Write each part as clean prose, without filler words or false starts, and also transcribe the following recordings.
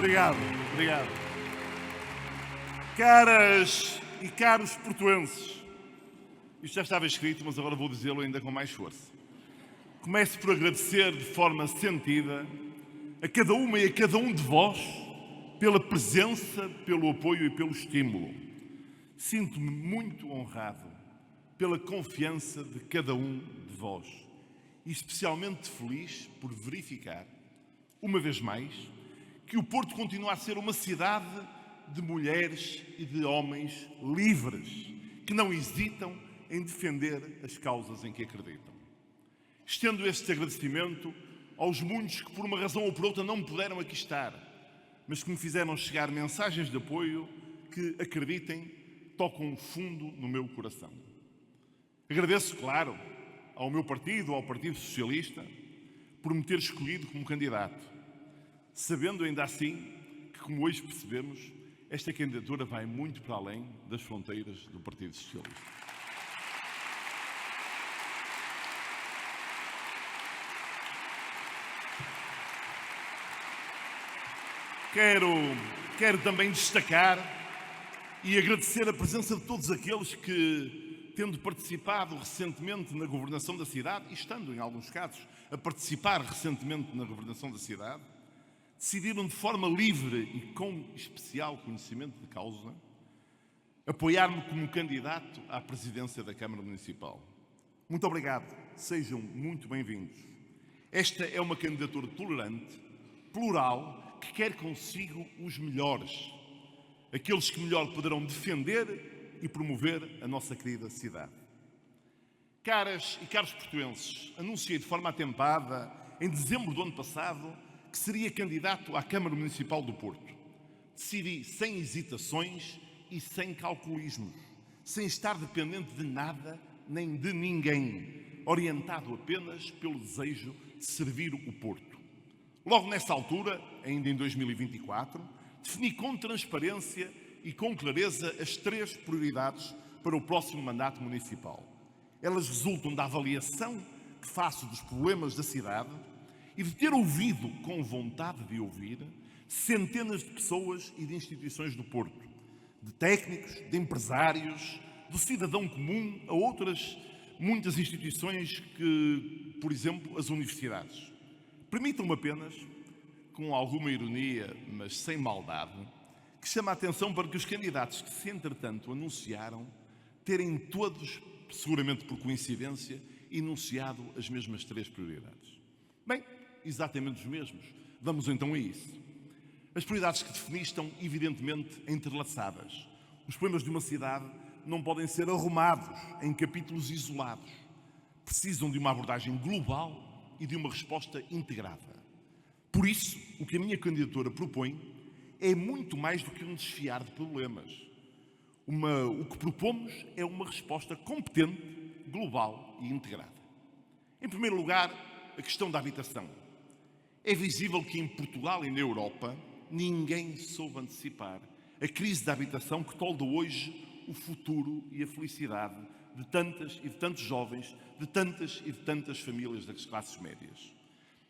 Obrigado, obrigado. Caras e caros portuenses, isto já estava escrito, mas agora vou dizê-lo ainda com mais força. Começo por agradecer de forma sentida a cada uma e a cada um de vós pela presença, pelo apoio e pelo estímulo. Sinto-me muito honrado pela confiança de cada um de vós e especialmente feliz por verificar, uma vez mais, que o Porto continua a ser uma cidade de mulheres e de homens livres, que não hesitam em defender as causas em que acreditam. Estendo este agradecimento aos muitos que, por uma razão ou por outra, não puderam aqui estar, mas que me fizeram chegar mensagens de apoio que, acreditem, tocam fundo no meu coração. Agradeço, claro, ao meu partido, ao Partido Socialista, por me ter escolhido como candidato, sabendo ainda assim que, como hoje percebemos, esta candidatura vai muito para além das fronteiras do Partido Socialista. Quero também destacar e agradecer a presença de todos aqueles que, tendo participado recentemente na governação da cidade, e estando, em alguns casos, a participar recentemente na governação da cidade, decidiram de forma livre e com especial conhecimento de causa apoiar-me como candidato à presidência da Câmara Municipal. Muito obrigado, sejam muito bem-vindos. Esta é uma candidatura tolerante, plural, que quer consigo os melhores, aqueles que melhor poderão defender e promover a nossa querida cidade. Caras e caros portuenses, anunciei de forma atempada, em dezembro do ano passado, que seria candidato à Câmara Municipal do Porto. Decidi sem hesitações e sem calculismos, sem estar dependente de nada nem de ninguém, orientado apenas pelo desejo de servir o Porto. Logo nessa altura, ainda em 2024, defini com transparência e com clareza as 3 prioridades para o próximo mandato municipal. Elas resultam da avaliação que faço dos problemas da cidade e de ter ouvido, com vontade de ouvir, centenas de pessoas e de instituições do Porto, de técnicos, de empresários, do cidadão comum, a outras muitas instituições que, por exemplo, as universidades. Permitam-me apenas, com alguma ironia, mas sem maldade, que chame a atenção para que os candidatos que se, entretanto, anunciaram terem todos, seguramente por coincidência, enunciado as mesmas 3 prioridades. Bem, exatamente os mesmos. Vamos então a isso. As prioridades que defini estão evidentemente entrelaçadas. Os problemas de uma cidade não podem ser arrumados em capítulos isolados. Precisam de uma abordagem global e de uma resposta integrada. Por isso, o que a minha candidatura propõe é muito mais do que um desfiar de problemas. O que propomos é uma resposta competente, global e integrada. Em primeiro lugar, a questão da habitação. É visível que em Portugal e na Europa ninguém soube antecipar a crise da habitação que tolda hoje o futuro e a felicidade de tantas e de tantos jovens, de tantas e de tantas famílias das classes médias.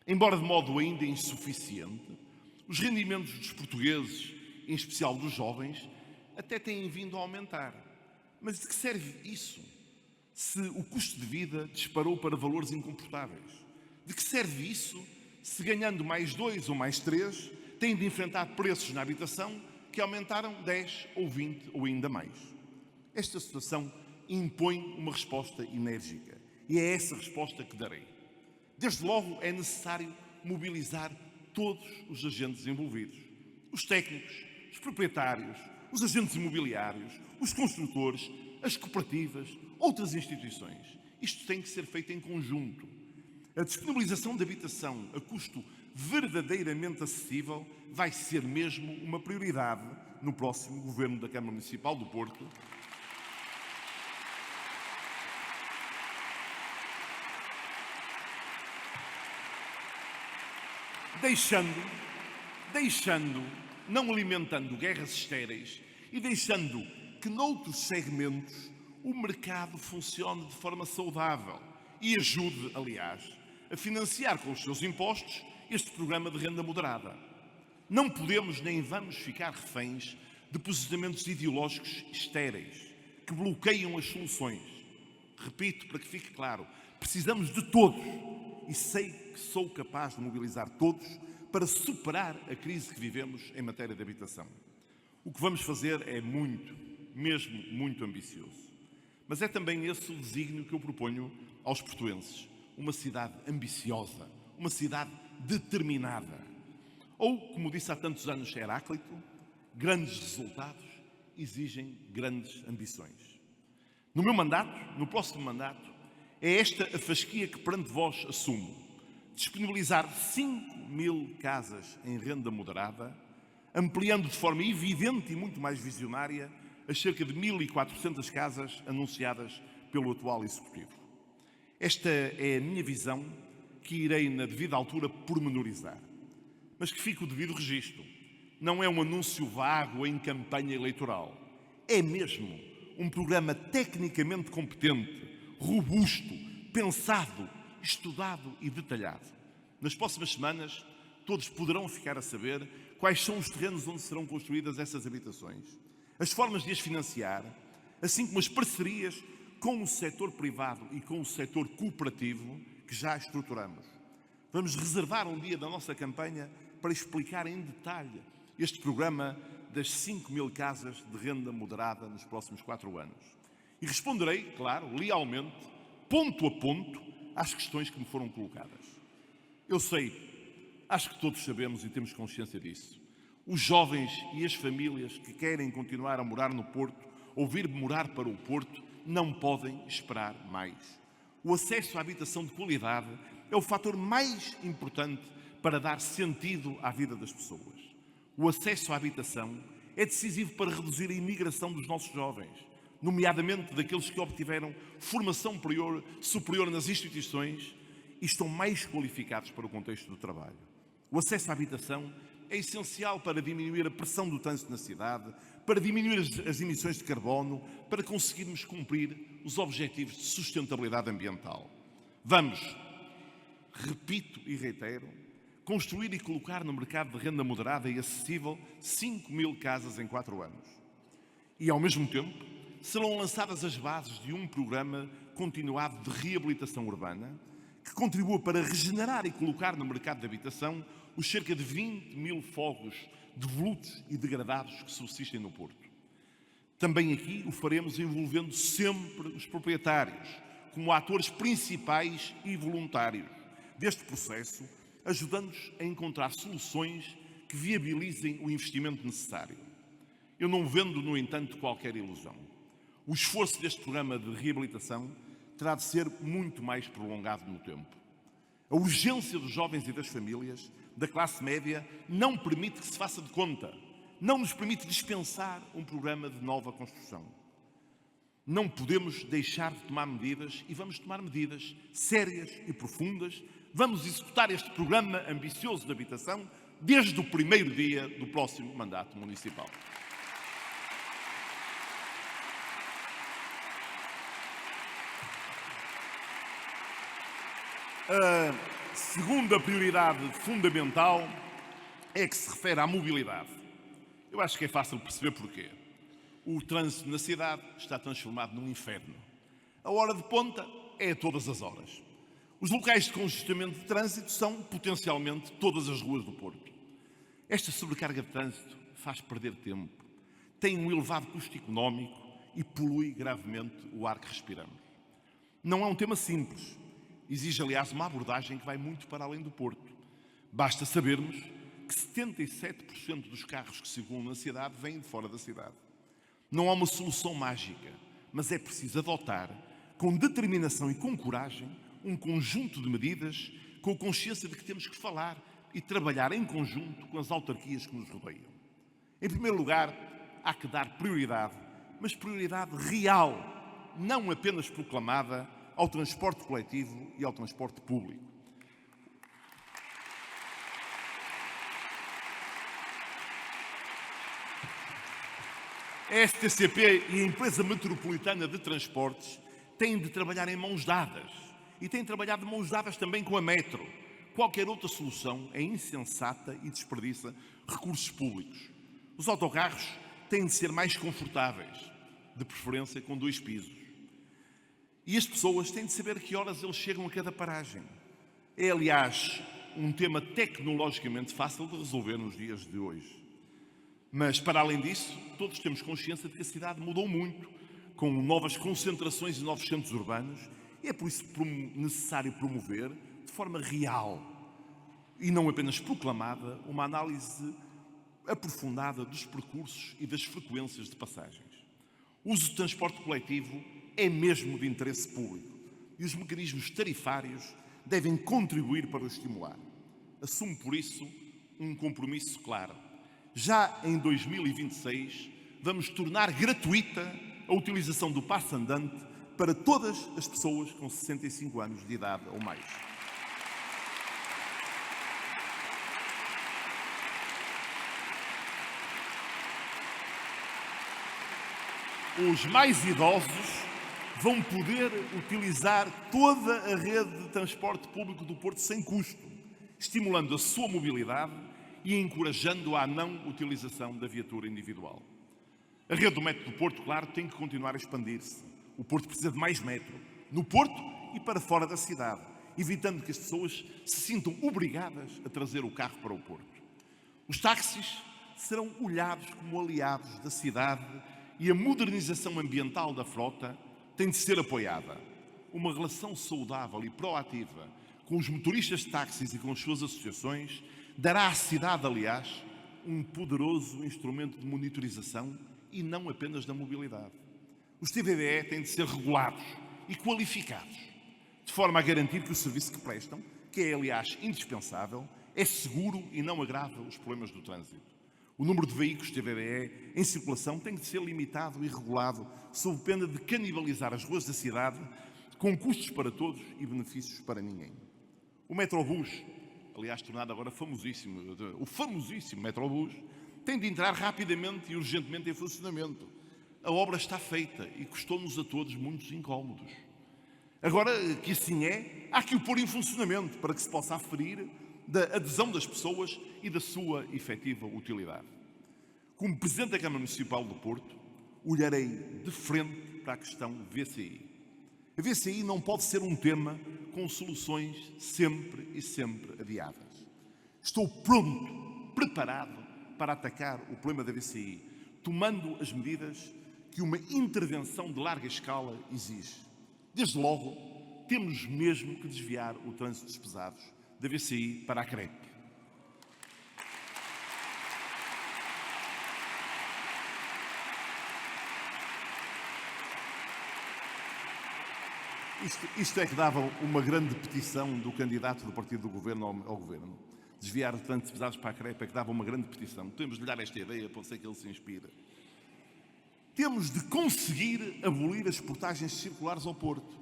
Embora de modo ainda insuficiente, os rendimentos dos portugueses, em especial dos jovens, até têm vindo a aumentar. Mas de que serve isso se o custo de vida disparou para valores incomportáveis? De que serve isso se, ganhando mais 2 ou mais 3, têm de enfrentar preços na habitação que aumentaram 10 ou 20 ou ainda mais? Esta situação impõe uma resposta enérgica e é essa resposta que darei. Desde logo é necessário mobilizar todos os agentes envolvidos. Os técnicos, os proprietários, os agentes imobiliários, os construtores, as cooperativas, outras instituições. Isto tem que ser feito em conjunto. A disponibilização de habitação a custo verdadeiramente acessível vai ser mesmo uma prioridade no próximo Governo da Câmara Municipal do Porto. Deixando, não alimentando guerras estéreis e deixando que noutros segmentos o mercado funcione de forma saudável e ajude, aliás, a financiar com os seus impostos este programa de renda moderada. Não podemos nem vamos ficar reféns de posicionamentos ideológicos estéreis que bloqueiam as soluções. Repito, para que fique claro, precisamos de todos e sei que sou capaz de mobilizar todos para superar a crise que vivemos em matéria de habitação. O que vamos fazer é muito, mesmo muito ambicioso. Mas é também esse o desígnio que eu proponho aos portuenses. Uma cidade ambiciosa, uma cidade determinada. Ou, como disse há tantos anos Heráclito, grandes resultados exigem grandes ambições. No meu mandato, no próximo mandato, é esta a fasquia que perante vós assumo. Disponibilizar 5.000 casas em renda moderada, ampliando de forma evidente e muito mais visionária as cerca de 1.400 casas anunciadas pelo atual Executivo. Esta é a minha visão que irei, na devida altura, pormenorizar. Mas que fique o devido registro. Não é um anúncio vago em campanha eleitoral. É mesmo um programa tecnicamente competente, robusto, pensado, estudado e detalhado. Nas próximas semanas, todos poderão ficar a saber quais são os terrenos onde serão construídas essas habitações, as formas de as financiar, assim como as parcerias com o setor privado e com o setor cooperativo que já estruturamos. Vamos reservar um dia da nossa campanha para explicar em detalhe este programa das 5.000 casas de renda moderada nos próximos 4 anos. E responderei, claro, lealmente, ponto a ponto, às questões que me foram colocadas. Eu sei, acho que todos sabemos e temos consciência disso. Os jovens e as famílias que querem continuar a morar no Porto ou vir morar para o Porto não podem esperar mais. O acesso à habitação de qualidade é o fator mais importante para dar sentido à vida das pessoas. O acesso à habitação é decisivo para reduzir a imigração dos nossos jovens, nomeadamente daqueles que obtiveram formação superior nas instituições e estão mais qualificados para o contexto do trabalho. O acesso à habitação é essencial para diminuir a pressão do trânsito na cidade, para diminuir as emissões de carbono, para conseguirmos cumprir os objetivos de sustentabilidade ambiental. Vamos, repito e reitero, construir e colocar no mercado de renda moderada e acessível 5.000 casas em 4 anos. E, ao mesmo tempo, serão lançadas as bases de um programa continuado de reabilitação urbana que contribua para regenerar e colocar no mercado de habitação os cerca de 20.000 fogos devolutos e degradados que subsistem no Porto. Também aqui o faremos envolvendo sempre os proprietários, como atores principais e voluntários deste processo, ajudando-nos a encontrar soluções que viabilizem o investimento necessário. Eu não vendo, no entanto, qualquer ilusão. O esforço deste programa de reabilitação terá de ser muito mais prolongado no tempo. A urgência dos jovens e das famílias, da classe média, não permite que se faça de conta, não nos permite dispensar um programa de nova construção. Não podemos deixar de tomar medidas e vamos tomar medidas sérias e profundas. Vamos executar este programa ambicioso de habitação desde o primeiro dia do próximo mandato municipal. A segunda prioridade fundamental é que se refere à mobilidade. Eu acho que é fácil perceber porquê. O trânsito na cidade está transformado num inferno. A hora de ponta é a todas as horas. Os locais de congestionamento de trânsito são, potencialmente, todas as ruas do Porto. Esta sobrecarga de trânsito faz perder tempo, tem um elevado custo económico e polui gravemente o ar que respiramos. Não é um tema simples. Exige, aliás, uma abordagem que vai muito para além do Porto. Basta sabermos que 77% dos carros que circulam na cidade vêm de fora da cidade. Não há uma solução mágica, mas é preciso adotar, com determinação e com coragem, um conjunto de medidas com a consciência de que temos que falar e trabalhar em conjunto com as autarquias que nos rodeiam. Em primeiro lugar, há que dar prioridade, mas prioridade real, não apenas proclamada, ao transporte coletivo e ao transporte público. A STCP e a Empresa Metropolitana de Transportes têm de trabalhar em mãos dadas e têm trabalhado de mãos dadas também com a Metro, qualquer outra solução é insensata e desperdiça recursos públicos. Os autocarros têm de ser mais confortáveis, de preferência com 2 pisos. E as pessoas têm de saber a que horas eles chegam a cada paragem. É, aliás, um tema tecnologicamente fácil de resolver nos dias de hoje. Mas, para além disso, todos temos consciência de que a cidade mudou muito, com novas concentrações e novos centros urbanos, e é por isso necessário promover, de forma real e não apenas proclamada, uma análise aprofundada dos percursos e das frequências de passagens. O uso do transporte coletivo é mesmo de interesse público e os mecanismos tarifários devem contribuir para o estimular. Assumo, por isso, um compromisso claro. Já em 2026, vamos tornar gratuita a utilização do passe andante para todas as pessoas com 65 anos de idade ou mais. Os mais idosos vão poder utilizar toda a rede de transporte público do Porto sem custo, estimulando a sua mobilidade e encorajando a não utilização da viatura individual. A rede do metro do Porto, claro, tem que continuar a expandir-se. O Porto precisa de mais metro, no Porto e para fora da cidade, evitando que as pessoas se sintam obrigadas a trazer o carro para o Porto. Os táxis serão olhados como aliados da cidade e a modernização ambiental da frota tem de ser apoiada. Uma relação saudável e proativa com os motoristas de táxis e com as suas associações dará à cidade, aliás, um poderoso instrumento de monitorização e não apenas da mobilidade. Os TVDE têm de ser regulados e qualificados, de forma a garantir que o serviço que prestam, que é, aliás, indispensável, é seguro e não agrava os problemas do trânsito. O número de veículos TVDE em circulação tem de ser limitado e regulado, sob pena de canibalizar as ruas da cidade, com custos para todos e benefícios para ninguém. O Metrobus, aliás tornado agora famosíssimo, o famosíssimo Metrobus, tem de entrar rapidamente e urgentemente em funcionamento. A obra está feita e custou-nos a todos muitos incómodos. Agora que assim é, há que o pôr em funcionamento para que se possa aferir da adesão das pessoas e da sua efetiva utilidade. Como Presidente da Câmara Municipal do Porto, olharei de frente para a questão VCI. A VCI não pode ser um tema com soluções sempre e sempre adiadas. Estou pronto, preparado para atacar o problema da VCI, tomando as medidas que uma intervenção de larga escala exige. Desde logo, temos mesmo que desviar o trânsito dos pesados da VCI para a CREP. Isto é que dava uma grande petição do candidato do partido do governo ao governo. Desviar o trânsito pesados para a CREP é que dava uma grande petição. Temos de lhe dar esta ideia, pode ser que ele se inspire. Temos de conseguir abolir as portagens circulares ao Porto,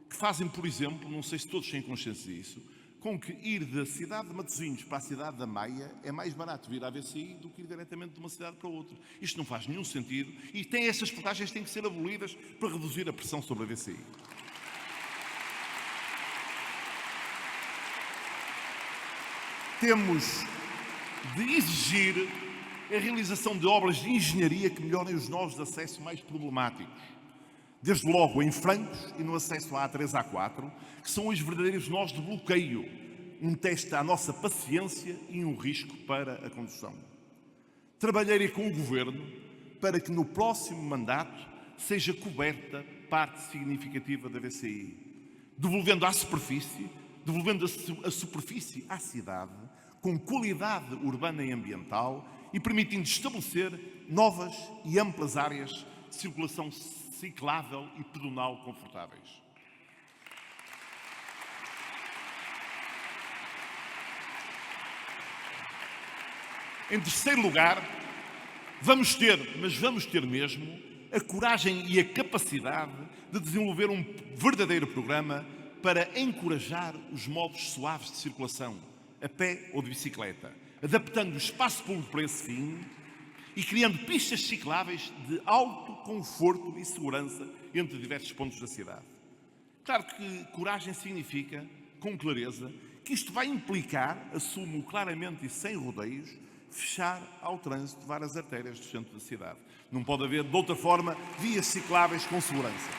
que fazem, por exemplo, não sei se todos têm consciência disso, com que ir da cidade de Matosinhos para a cidade da Maia é mais barato vir à VCI do que ir diretamente de uma cidade para outra. Isto não faz nenhum sentido e essas portagens têm que ser abolidas para reduzir a pressão sobre a VCI. Temos de exigir a realização de obras de engenharia que melhorem os nós de acesso mais problemáticos. Desde logo em Francos e no acesso à A3 A4, que são os verdadeiros nós de bloqueio, um teste à nossa paciência e um risco para a condução. Trabalharei com o Governo para que no próximo mandato seja coberta parte significativa da VCI, devolvendo a superfície à cidade, com qualidade urbana e ambiental e permitindo estabelecer novas e amplas áreas de circulação ciclável e pedonal confortáveis. Em terceiro lugar, vamos ter mesmo, a coragem e a capacidade de desenvolver um verdadeiro programa para encorajar os modos suaves de circulação, a pé ou de bicicleta, adaptando o espaço público para esse fim e criando pistas cicláveis de alto conforto e segurança entre diversos pontos da cidade. Claro que coragem significa, com clareza, que que isto vai implicar, assumo claramente e sem rodeios, fechar ao trânsito várias artérias do centro da cidade. Não pode haver, de outra forma, vias cicláveis com segurança.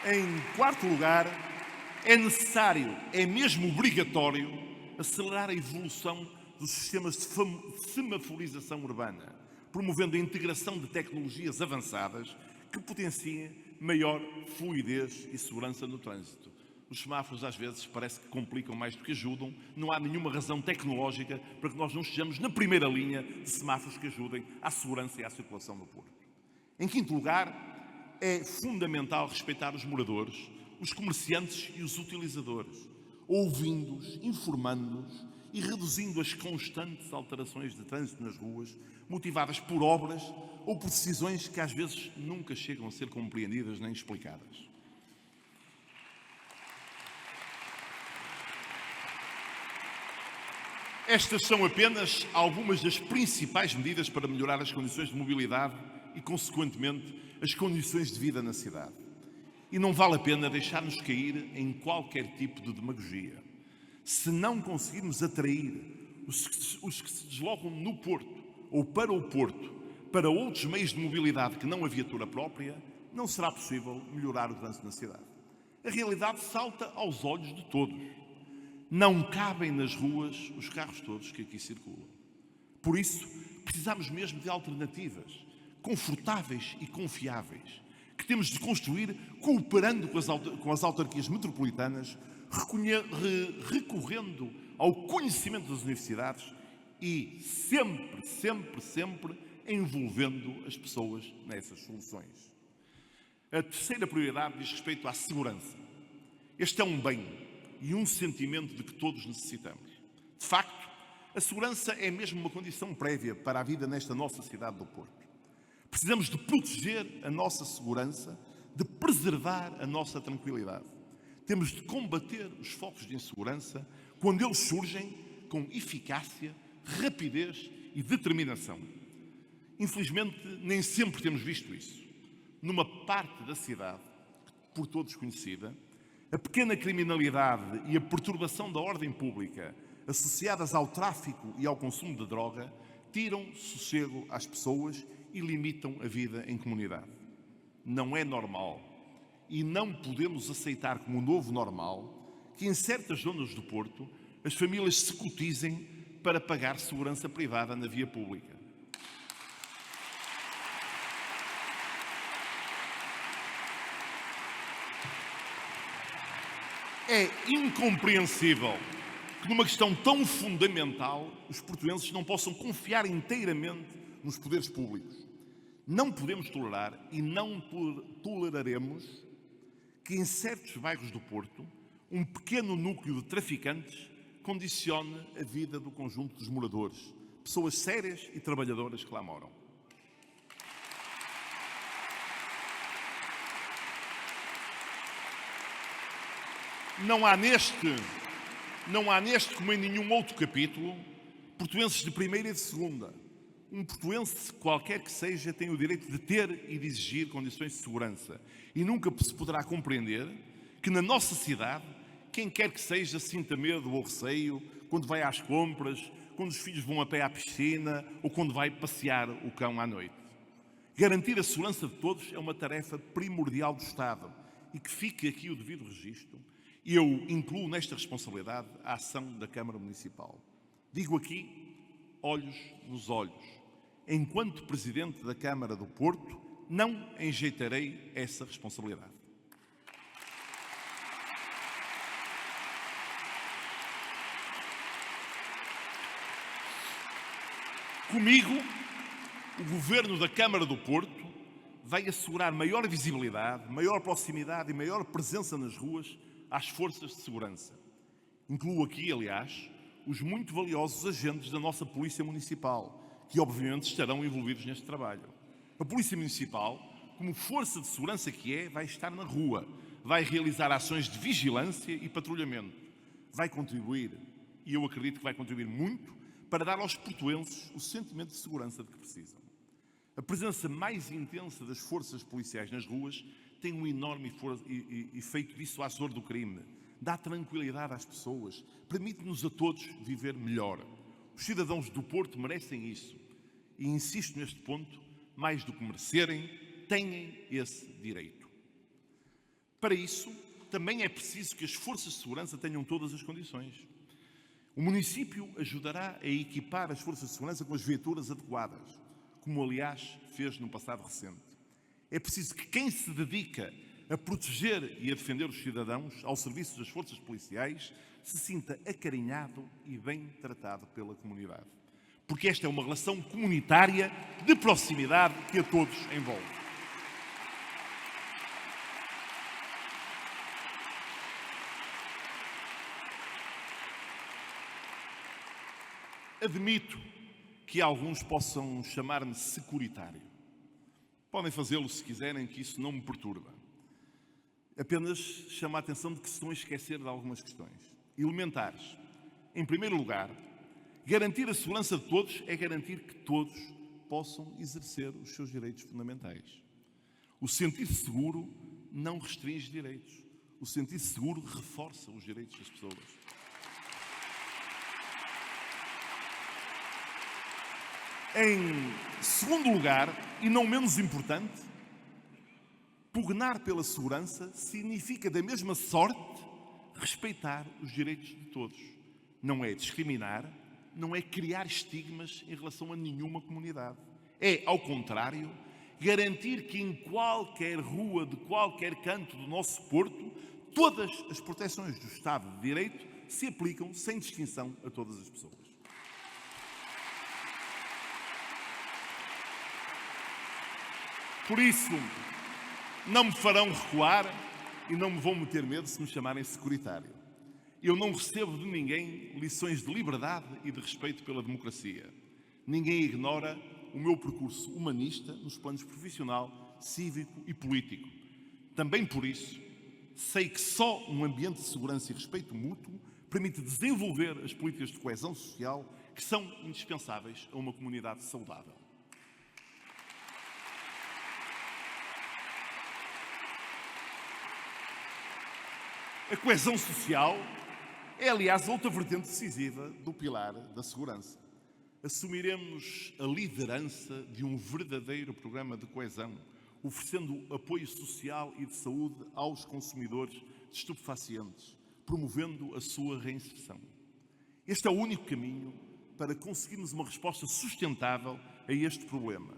Em quarto lugar, é necessário, é mesmo obrigatório, acelerar a evolução dos sistemas de semaforização urbana, promovendo a integração de tecnologias avançadas que potenciem maior fluidez e segurança no trânsito. Os semáforos às vezes parece que complicam mais do que ajudam. Não há nenhuma razão tecnológica para que nós não estejamos na primeira linha de semáforos que ajudem à segurança e à circulação no Porto. Em quinto lugar, é fundamental respeitar os moradores, os comerciantes e os utilizadores, ouvindo-os, informando-os e reduzindo as constantes alterações de trânsito nas ruas, motivadas por obras ou por decisões que às vezes nunca chegam a ser compreendidas nem explicadas. Estas são apenas algumas das principais medidas para melhorar as condições de mobilidade e, consequentemente, as condições de vida na cidade. E não vale a pena deixar-nos cair em qualquer tipo de demagogia. Se não conseguirmos atrair os que se deslocam no Porto ou para o Porto para outros meios de mobilidade que não a viatura própria, não será possível melhorar o trânsito na cidade. A realidade salta aos olhos de todos. Não cabem nas ruas os carros todos que aqui circulam. Por isso, precisamos mesmo de alternativas confortáveis e confiáveis, que temos de construir cooperando com as autarquias metropolitanas, recorrendo ao conhecimento das universidades e sempre envolvendo as pessoas nessas soluções. A terceira prioridade diz respeito à segurança. Este é um bem e um sentimento de que todos necessitamos. De facto, a segurança é mesmo uma condição prévia para a vida nesta nossa cidade do Porto. Precisamos de proteger a nossa segurança, de preservar a nossa tranquilidade. Temos de combater os focos de insegurança quando eles surgem com eficácia, rapidez e determinação. Infelizmente, nem sempre temos visto isso. Numa parte da cidade, por todos conhecida, a pequena criminalidade e a perturbação da ordem pública associadas ao tráfico e ao consumo de droga tiram sossego às pessoas e limitam a vida em comunidade. Não é normal e não podemos aceitar como novo normal que em certas zonas do Porto as famílias se cotizem para pagar segurança privada na via pública. É incompreensível que numa questão tão fundamental os portugueses não possam confiar inteiramente nos poderes públicos. Não podemos tolerar e não toleraremos que em certos bairros do Porto um pequeno núcleo de traficantes condicione a vida do conjunto dos moradores, pessoas sérias e trabalhadoras que lá moram. Não há neste, como em nenhum outro capítulo, portuenses de primeira e de segunda. Um portuense, qualquer que seja, tem o direito de ter e de exigir condições de segurança. E nunca se poderá compreender que na nossa cidade, quem quer que seja, sinta medo ou receio quando vai às compras, quando os filhos vão a pé à piscina ou quando vai passear o cão à noite. Garantir a segurança de todos é uma tarefa primordial do Estado e que fique aqui o devido registro. Eu incluo nesta responsabilidade a ação da Câmara Municipal. Digo aqui, olhos nos olhos. Enquanto Presidente da Câmara do Porto, não enjeitarei essa responsabilidade. Comigo, o Governo da Câmara do Porto vai assegurar maior visibilidade, maior proximidade e maior presença nas ruas às forças de segurança. Incluo aqui, aliás, os muito valiosos agentes da nossa Polícia Municipal, que obviamente estarão envolvidos neste trabalho. A Polícia Municipal, como força de segurança que é, vai estar na rua, vai realizar ações de vigilância e patrulhamento. Vai contribuir, e eu acredito que vai contribuir muito, para dar aos portuenses o sentimento de segurança de que precisam. A presença mais intensa das forças policiais nas ruas tem um enorme efeito dissuasor do crime, dá tranquilidade às pessoas, permite-nos a todos viver melhor. Os cidadãos do Porto merecem isso e insisto neste ponto, mais do que merecerem, têm esse direito. Para isso, também é preciso que as forças de segurança tenham todas as condições. O município ajudará a equipar as forças de segurança com as viaturas adequadas, como aliás fez no passado recente. É preciso que quem se dedica a proteger e a defender os cidadãos ao serviço das forças policiais se sinta acarinhado e bem tratado pela comunidade. Porque esta é uma relação comunitária de proximidade que a todos envolve. Admito que alguns possam chamar-me securitário. Podem fazê-lo se quiserem, que isso não me perturba. Apenas chamo a atenção de que se estão a esquecer de algumas questões elementares. Em primeiro lugar, garantir a segurança de todos é garantir que todos possam exercer os seus direitos fundamentais. O sentir-se seguro não restringe direitos. O sentir-se seguro reforça os direitos das pessoas. Em segundo lugar, e não menos importante, pugnar pela segurança significa, da mesma sorte, respeitar os direitos de todos. Não é discriminar, não é criar estigmas em relação a nenhuma comunidade. É, ao contrário, garantir que em qualquer rua, de qualquer canto do nosso Porto, todas as proteções do Estado de Direito se aplicam sem distinção a todas as pessoas. Por isso, não me farão recuar e não me vão meter medo se me chamarem securitário. Eu não recebo de ninguém lições de liberdade e de respeito pela democracia. Ninguém ignora o meu percurso humanista nos planos profissional, cívico e político. Também por isso, sei que só um ambiente de segurança e respeito mútuo permite desenvolver as políticas de coesão social que são indispensáveis a uma comunidade saudável. A coesão social é, aliás, outra vertente decisiva do pilar da segurança. Assumiremos a liderança de um verdadeiro programa de coesão, oferecendo apoio social e de saúde aos consumidores de estupefacientes, promovendo a sua reinserção. Este é o único caminho para conseguirmos uma resposta sustentável a este problema.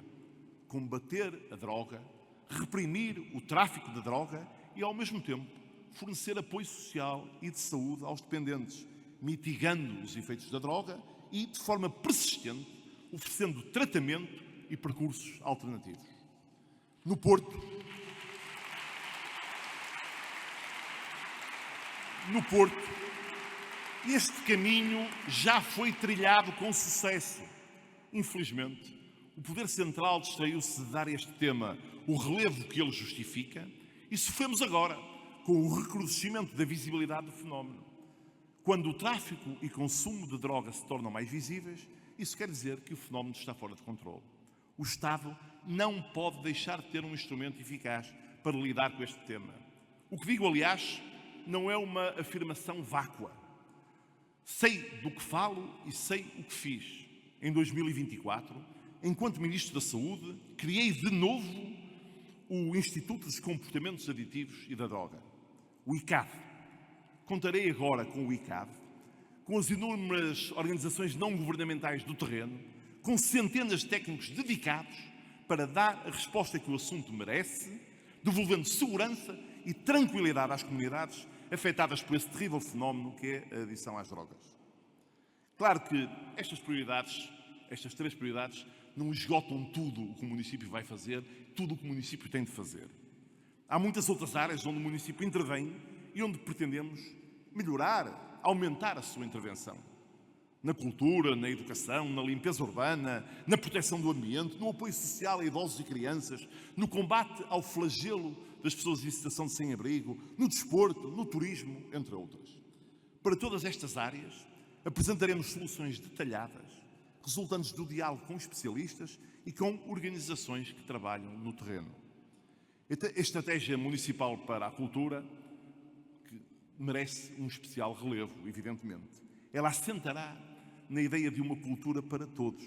Combater a droga, reprimir o tráfico de droga e, ao mesmo tempo, fornecer apoio social e de saúde aos dependentes, mitigando os efeitos da droga e, de forma persistente, oferecendo tratamento e percursos alternativos. No Porto, este caminho já foi trilhado com sucesso. Infelizmente, o Poder Central distraiu-se de dar a este tema o relevo que ele justifica e sofremos agora com o recrudescimento da visibilidade do fenómeno. Quando o tráfico e consumo de droga se tornam mais visíveis, isso quer dizer que o fenómeno está fora de controle. O Estado não pode deixar de ter um instrumento eficaz para lidar com este tema. O que digo, aliás, não é uma afirmação vácua. Sei do que falo e sei o que fiz. Em 2024, enquanto Ministro da Saúde, criei de novo o Instituto dos Comportamentos Aditivos e da Droga, o ICAD. Contarei agora com o ICAD, com as inúmeras organizações não governamentais do terreno, com centenas de técnicos dedicados para dar a resposta que o assunto merece, devolvendo segurança e tranquilidade às comunidades afetadas por esse terrível fenómeno que é a adição às drogas. Claro que estas três prioridades, não esgotam tudo o que o município vai fazer, tudo o que o município tem de fazer. Há muitas outras áreas onde o município intervém e onde pretendemos melhorar, aumentar a sua intervenção. Na cultura, na educação, na limpeza urbana, na proteção do ambiente, no apoio social a idosos e crianças, no combate ao flagelo das pessoas em situação de sem-abrigo, no desporto, no turismo, entre outras. Para todas estas áreas, apresentaremos soluções detalhadas, resultantes do diálogo com especialistas e com organizações que trabalham no terreno. A estratégia municipal para a cultura que merece um especial relevo, evidentemente. Ela assentará na ideia de uma cultura para todos,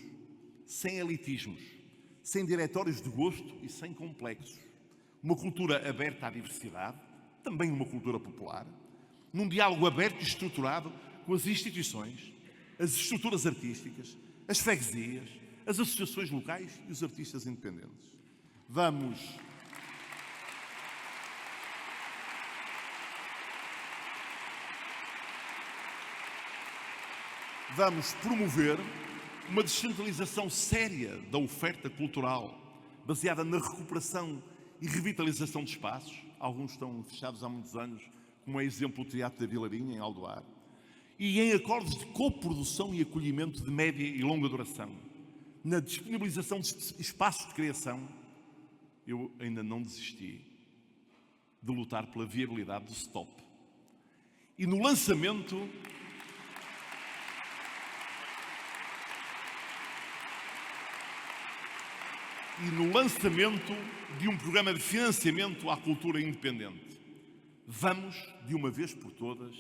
sem elitismos, sem diretórios de gosto e sem complexos. Uma cultura aberta à diversidade, também uma cultura popular, num diálogo aberto e estruturado com as instituições, as estruturas artísticas, as freguesias, as associações locais e os artistas independentes. Vamos promover uma descentralização séria da oferta cultural, baseada na recuperação e revitalização de espaços. Alguns estão fechados há muitos anos, como é exemplo o Teatro da Vilarinha, em Aldoar, e em acordos de coprodução e acolhimento de média e longa duração. Na disponibilização de espaços de criação, eu ainda não desisti de lutar pela viabilidade do stop. E no lançamento de um programa de financiamento à cultura independente. Vamos, de uma vez por todas,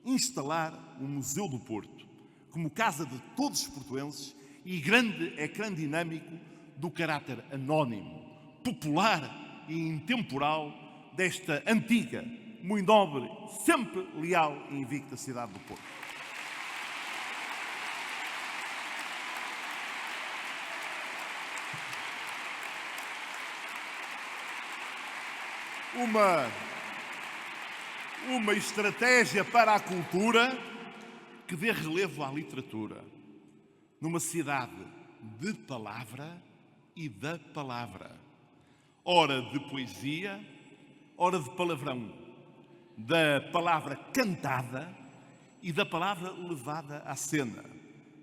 instalar o Museu do Porto como casa de todos os portuenses e grande ecrã dinâmico do caráter anónimo, popular e intemporal desta antiga, muito nobre, sempre leal e invicta cidade do Porto. Uma estratégia para a cultura que dê relevo à literatura, numa cidade de palavra e da palavra. Ora de poesia, ora de palavrão, da palavra cantada e da palavra levada à cena,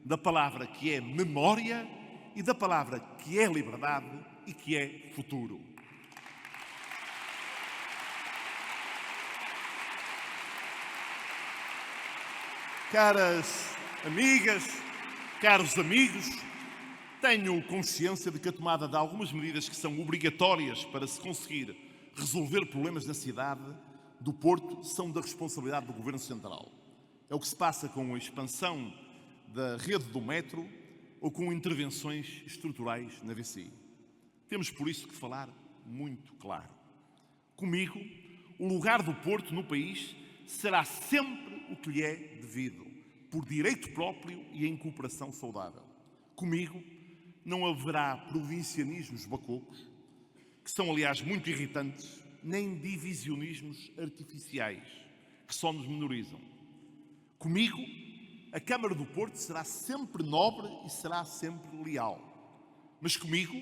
da palavra que é memória e da palavra que é liberdade e que é futuro. Caras amigas, caros amigos, tenho consciência de que a tomada de algumas medidas que são obrigatórias para se conseguir resolver problemas na cidade do Porto são da responsabilidade do Governo Central. É o que se passa com a expansão da rede do metro ou com intervenções estruturais na VCI. Temos por isso que falar muito claro. Comigo, o lugar do Porto no país será sempre o que lhe é devido, por direito próprio e em cooperação saudável. Comigo não haverá provincianismos bacocos, que são, aliás, muito irritantes, nem divisionismos artificiais, que só nos menorizam. Comigo, a Câmara do Porto será sempre nobre e será sempre leal. Mas comigo,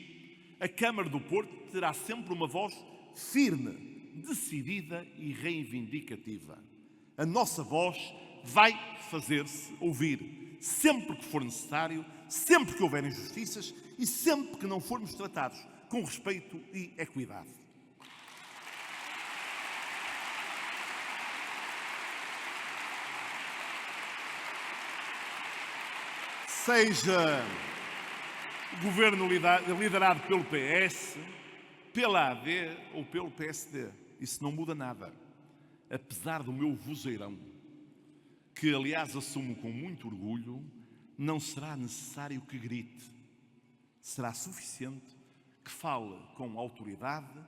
a Câmara do Porto terá sempre uma voz firme, decidida e reivindicativa. A nossa voz vai fazer-se ouvir, sempre que for necessário, sempre que houver injustiças e sempre que não formos tratados com respeito e equidade. Seja o governo liderado pelo PS, pela AD ou pelo PSD, isso não muda nada. Apesar do meu vozeirão, que aliás assumo com muito orgulho, não será necessário que grite. Será suficiente que fale com autoridade,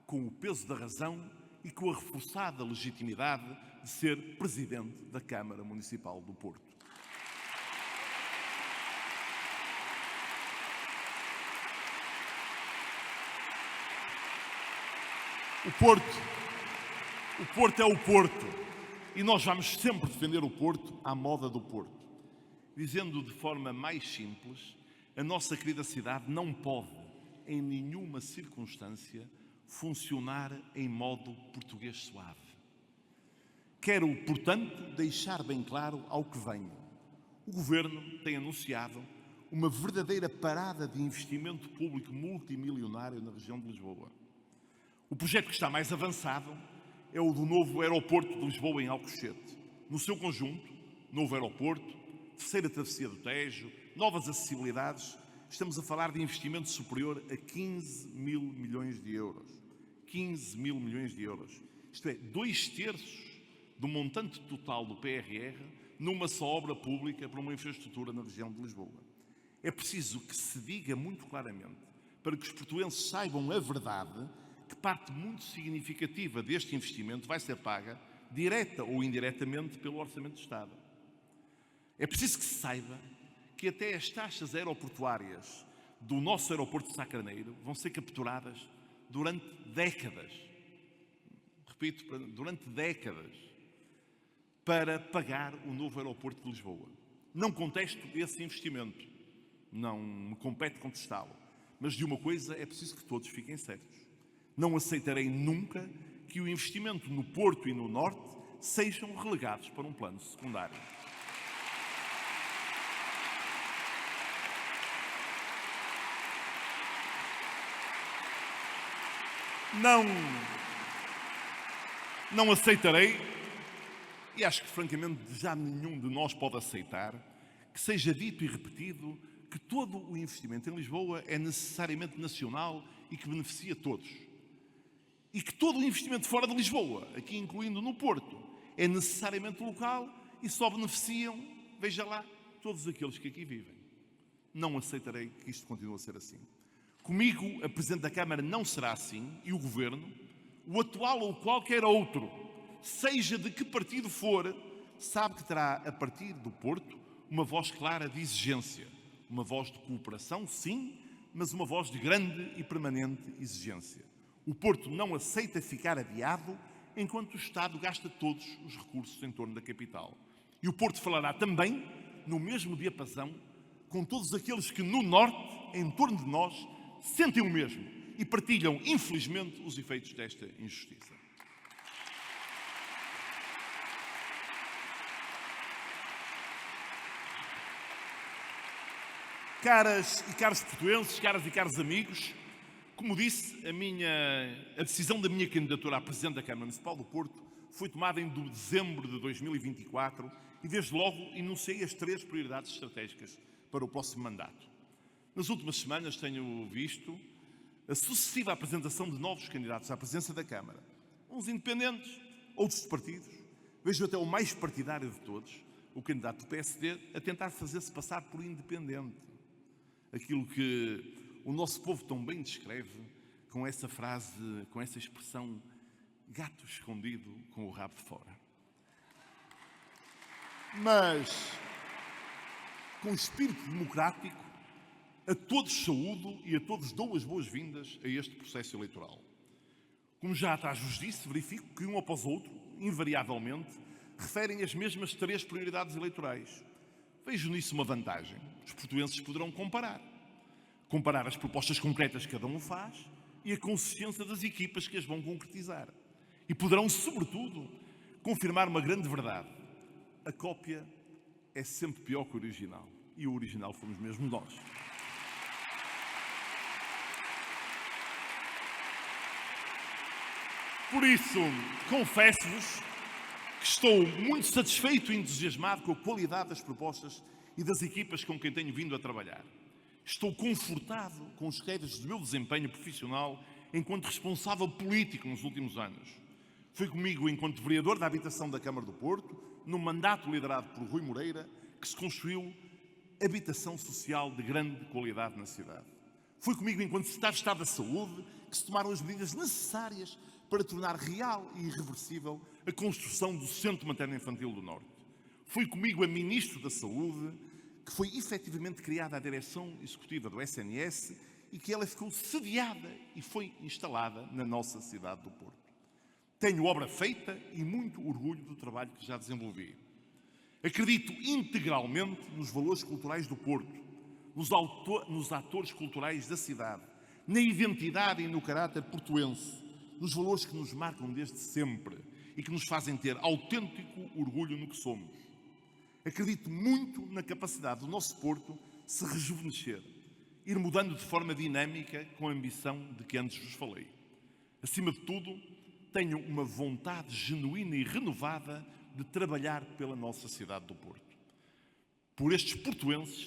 com o peso da razão e com a reforçada legitimidade de ser Presidente da Câmara Municipal do Porto. O Porto é o Porto e nós vamos sempre defender o Porto à moda do Porto. Dizendo de forma mais simples, a nossa querida cidade não pode, em nenhuma circunstância, funcionar em modo português suave. Quero, portanto, deixar bem claro ao que venho. O Governo tem anunciado uma verdadeira parada de investimento público multimilionário na região de Lisboa. O projeto que está mais avançado é o do novo aeroporto de Lisboa em Alcochete. No seu conjunto, novo aeroporto, terceira travessia do Tejo, novas acessibilidades, estamos a falar de investimento superior a 15 mil milhões de euros, 15 mil milhões de euros. Isto é, 2/3 do montante total do PRR numa só obra pública para uma infraestrutura na região de Lisboa. É preciso que se diga muito claramente, para que os portuenses saibam a verdade, que parte muito significativa deste investimento vai ser paga, direta ou indiretamente, pelo Orçamento de Estado. É preciso que se saiba que até as taxas aeroportuárias do nosso aeroporto de Sá Carneiro vão ser capturadas durante décadas. Repito, durante décadas, para pagar o novo aeroporto de Lisboa. Não contesto esse investimento, não me compete contestá-lo, mas de uma coisa é preciso que todos fiquem certos. Não aceitarei nunca que o investimento no Porto e no Norte sejam relegados para um plano secundário. Não aceitarei, e acho que francamente já nenhum de nós pode aceitar, que seja dito e repetido que todo o investimento em Lisboa é necessariamente nacional e que beneficia todos. E que todo o investimento fora de Lisboa, aqui incluindo no Porto, é necessariamente local e só beneficiam, veja lá, todos aqueles que aqui vivem. Não aceitarei que isto continue a ser assim. Comigo, a Presidente da Câmara não será assim, e o Governo, o atual ou qualquer outro, seja de que partido for, sabe que terá, a partir do Porto, uma voz clara de exigência. Uma voz de cooperação, sim, mas uma voz de grande e permanente exigência. O Porto não aceita ficar adiado enquanto o Estado gasta todos os recursos em torno da capital. E o Porto falará também, no mesmo diapasão, com todos aqueles que no Norte, em torno de nós, sentem o mesmo e partilham, infelizmente, os efeitos desta injustiça. Caras e caros portuenses, caras e caros amigos, como disse, a decisão da minha candidatura à Presidente da Câmara Municipal do Porto foi tomada em dezembro de 2024 e, desde logo, enunciei as 3 prioridades estratégicas para o próximo mandato. Nas últimas semanas tenho visto a sucessiva apresentação de novos candidatos à presidência da Câmara. Uns independentes, outros de partidos. Vejo até o mais partidário de todos, o candidato do PSD, a tentar fazer-se passar por independente. Aquilo que o nosso povo tão bem descreve com essa frase, com essa expressão, gato escondido com o rabo de fora. Mas, com espírito democrático, a todos saúdo e a todos dou as boas-vindas a este processo eleitoral. Como já atrás vos disse, verifico que um após outro, invariavelmente, referem as mesmas 3 prioridades eleitorais. Vejo nisso uma vantagem. Os portuenses poderão comparar. Comparar as propostas concretas que cada um faz e a consistência das equipas que as vão concretizar. E poderão, sobretudo, confirmar uma grande verdade. A cópia é sempre pior que o original. E o original fomos mesmo nós. Por isso, confesso-vos que estou muito satisfeito e entusiasmado com a qualidade das propostas e das equipas com quem tenho vindo a trabalhar. Estou confortado com os créditos do meu desempenho profissional enquanto responsável político nos últimos anos. Foi comigo, enquanto vereador da Habitação da Câmara do Porto, num mandato liderado por Rui Moreira, que se construiu habitação social de grande qualidade na cidade. Foi comigo, enquanto secretário de Estado da Saúde, que se tomaram as medidas necessárias para tornar real e irreversível a construção do Centro Materno-Infantil do Norte. Foi comigo, a Ministro da Saúde, que foi efetivamente criada a direção executiva do SNS e que ela ficou sediada e foi instalada na nossa cidade do Porto. Tenho obra feita e muito orgulho do trabalho que já desenvolvi. Acredito integralmente nos valores culturais do Porto, nos atores culturais da cidade, na identidade e no caráter portuense, nos valores que nos marcam desde sempre e que nos fazem ter autêntico orgulho no que somos. Acredito muito na capacidade do nosso Porto se rejuvenescer, ir mudando de forma dinâmica com a ambição de que antes vos falei. Acima de tudo, tenho uma vontade genuína e renovada de trabalhar pela nossa cidade do Porto. Por estes portuenses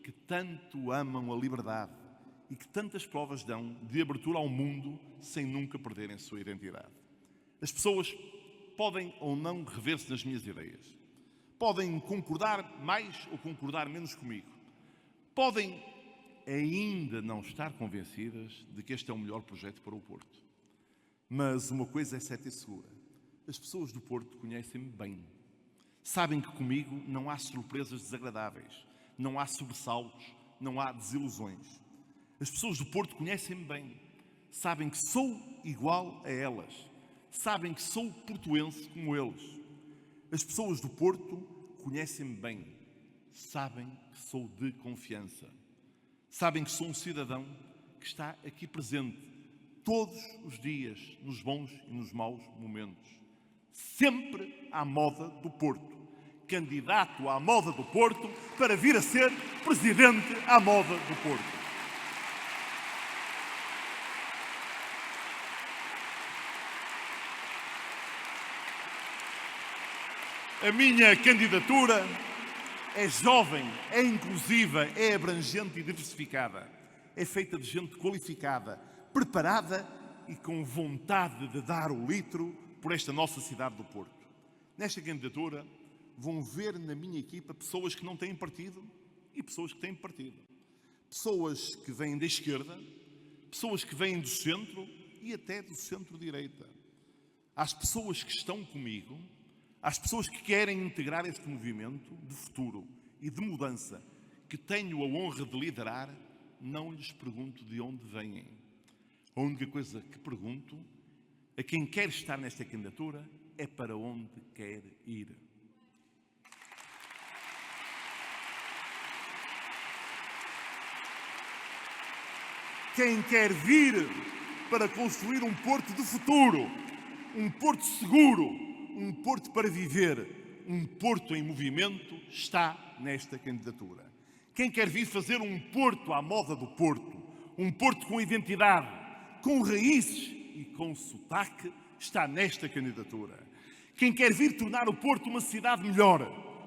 que tanto amam a liberdade e que tantas provas dão de abertura ao mundo sem nunca perderem a sua identidade. As pessoas podem ou não rever-se nas minhas ideias. Podem concordar mais ou concordar menos comigo. Podem ainda não estar convencidas de que este é o melhor projeto para o Porto. Mas uma coisa é certa e segura. As pessoas do Porto conhecem-me bem. Sabem que comigo não há surpresas desagradáveis, não há sobressaltos, não há desilusões. As pessoas do Porto conhecem-me bem. Sabem que sou igual a elas. Sabem que sou portuense como eles. As pessoas do Porto conhecem-me bem. Sabem que sou de confiança. Sabem que sou um cidadão que está aqui presente todos os dias, nos bons e nos maus momentos. Sempre à moda do Porto. Candidato à moda do Porto para vir a ser presidente à moda do Porto. A minha candidatura é jovem, é inclusiva, é abrangente e diversificada. É feita de gente qualificada, preparada e com vontade de dar o litro por esta nossa cidade do Porto. Nesta candidatura vão ver na minha equipa pessoas que não têm partido e pessoas que têm partido. Pessoas que vêm da esquerda, pessoas que vêm do centro e até do centro-direita. Às pessoas que estão comigo, às pessoas que querem integrar este movimento de futuro e de mudança que tenho a honra de liderar, não lhes pergunto de onde vêm. A única coisa que pergunto a quem quer estar nesta candidatura é para onde quer ir. Quem quer vir para construir um Porto de futuro, um Porto seguro, um Porto para viver, um Porto em movimento, está nesta candidatura. Quem quer vir fazer um Porto à moda do Porto, um Porto com identidade, com raízes e com sotaque, está nesta candidatura. Quem quer vir tornar o Porto uma cidade melhor,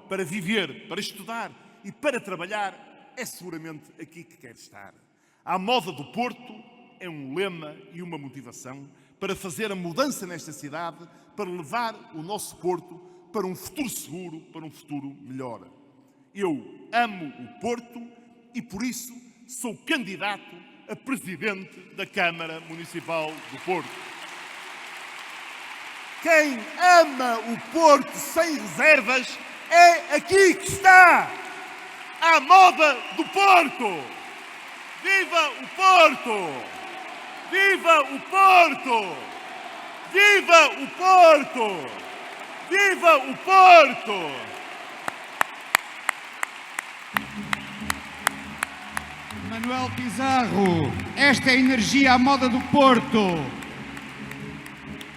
para viver, para estudar e para trabalhar, é seguramente aqui que quer estar. A moda do Porto é um lema e uma motivação para fazer a mudança nesta cidade, para levar o nosso Porto para um futuro seguro, para um futuro melhor. Eu amo o Porto e, por isso, sou candidato a presidente da Câmara Municipal do Porto. Quem ama o Porto sem reservas é aqui que está, à moda do Porto. Viva o Porto! Viva o Porto! Viva o Porto! Viva o Porto! Manuel Pizarro, esta é a energia à moda do Porto.